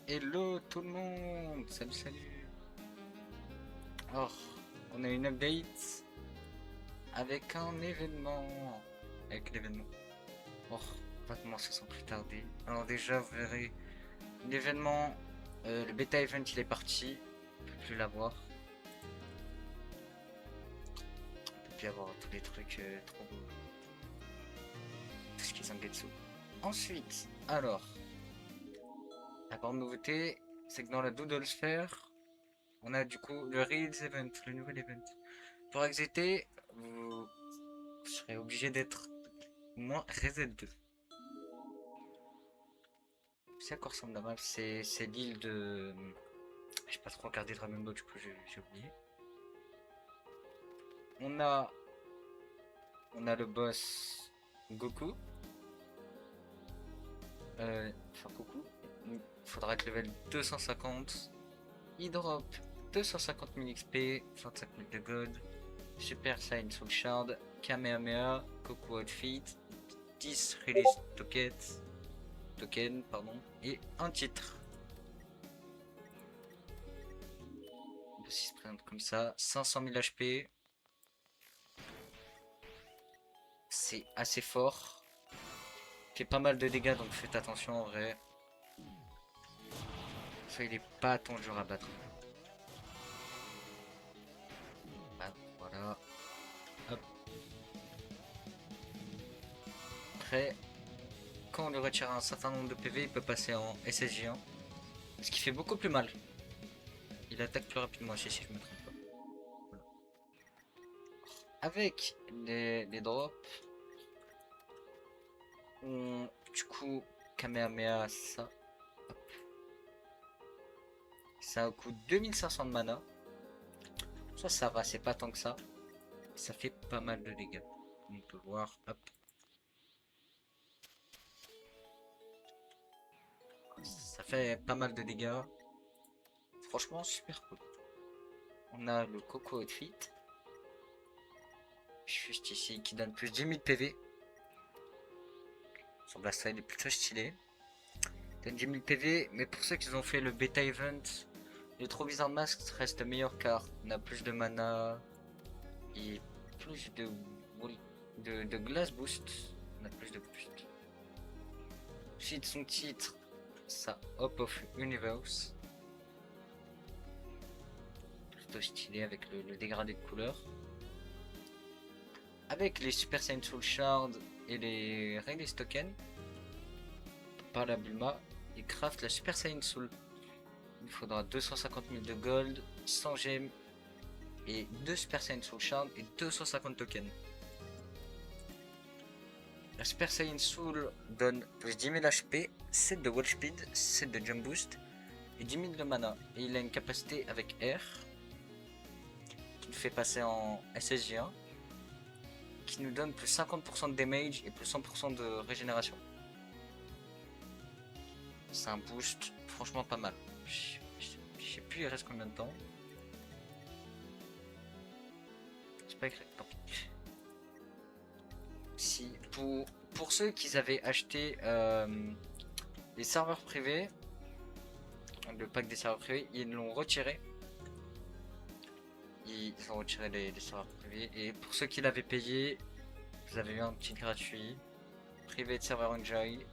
Hello tout le monde, salut salut. Alors, on a une update avec un événement. Avec l'événement. Oh, on va commencer sans plus tarder. Alors déjà, vous verrez l'événement, le bêta event il est parti. On peut plus l'avoir. On peut plus avoir tous les trucs trop beaux. Tout ce qui est Zangetsu. Ensuite, alors, la grande nouveauté, c'est que dans la Doodle Sphere, on a du coup le Reels Event, le nouvel event. Pour exiter, vous serez obligé d'être moins Reset 2. C'est à quoi ressemble la map? C'est l'île de... J'ai pas trop regardé Dragon Ball, du coup j'ai oublié. On a... On a le boss Goku. Enfin Goku. Il faudra être level 250. Il drop 250 000 XP, 25 000 de gold. Super Saiyan Soul Shard, Kamehameha, Goku Outfit, 10 Release Token, pardon, et un titre. Il se présente comme ça, 500 000 HP. C'est assez fort. Fait pas mal de dégâts, donc faites attention en vrai. Ça, il est pas tant dur à battre. Ah, voilà. Hop. Après, quand on lui retire un certain nombre de PV, il peut passer en SSJ1. Ce qui fait beaucoup plus mal. Il attaque plus rapidement si je me trompe pas. Voilà. Avec les drops, du coup, Kamehameha, ça. Ça coûte 2500 de mana. Ça va, c'est pas tant que ça. Ça fait pas mal de dégâts. On peut voir, hop. Ça fait pas mal de dégâts. Franchement, super cool. On a le Coco Outfit. Juste ici, qui donne plus 10 000 PV. Son blaststyle est plutôt stylé. Il donne 10 000 PV, mais pour ceux qui ont fait le bêta event, le Trop Bizarre Mask reste meilleur car on a plus de mana et plus de glace boost. On a plus de boost. Ensuite, son titre, ça Hop of Universe. Plutôt stylé avec le dégradé de couleur. Avec les Super Saiyan Soul Shard et les Release Tokens, par la Bulma, il craft la Super Saiyan Soul. Il faudra 250 000 de gold, 100 gemmes et 2 Super Saiyan Soul Shard et 250 tokens. La Super Saiyan Soul donne plus 10 000 HP, 7 de Wall Speed, 7 de Jump Boost et 10 000 de mana. Et il a une capacité avec R qui nous fait passer en SSJ1 qui nous donne plus 50% de damage et plus 100% de régénération. C'est un boost franchement pas mal. Je sais plus il reste combien de temps. C'est pas écrit, tant pis. Si, pour ceux qui avaient acheté les serveurs privés, le pack des serveurs privés, ils l'ont retiré. Ils ont retiré les serveurs privés. Et pour ceux qui l'avaient payé, vous avez eu un petit gratuit. Privé de serveur Enjoy.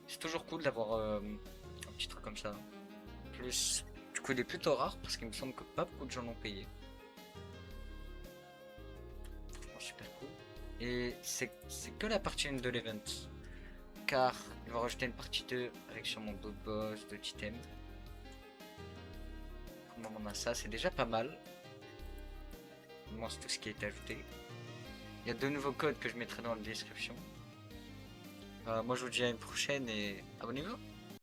C'est toujours cool d'avoir un petit truc comme ça. Plus, du coup, il est plutôt rare parce qu'il me semble que pas beaucoup de gens l'ont payé. Franchement, super cool. Et c'est que la partie 1 de l'event. Car il va rajouter une partie 2 avec sûrement d'autres boss, d'autres items. Comment on a ça, c'est déjà pas mal. Moi, c'est tout ce qui est ajouté. Il y a deux nouveaux codes que je mettrai dans la description. Moi, je vous dis à une prochaine et abonnez-vous.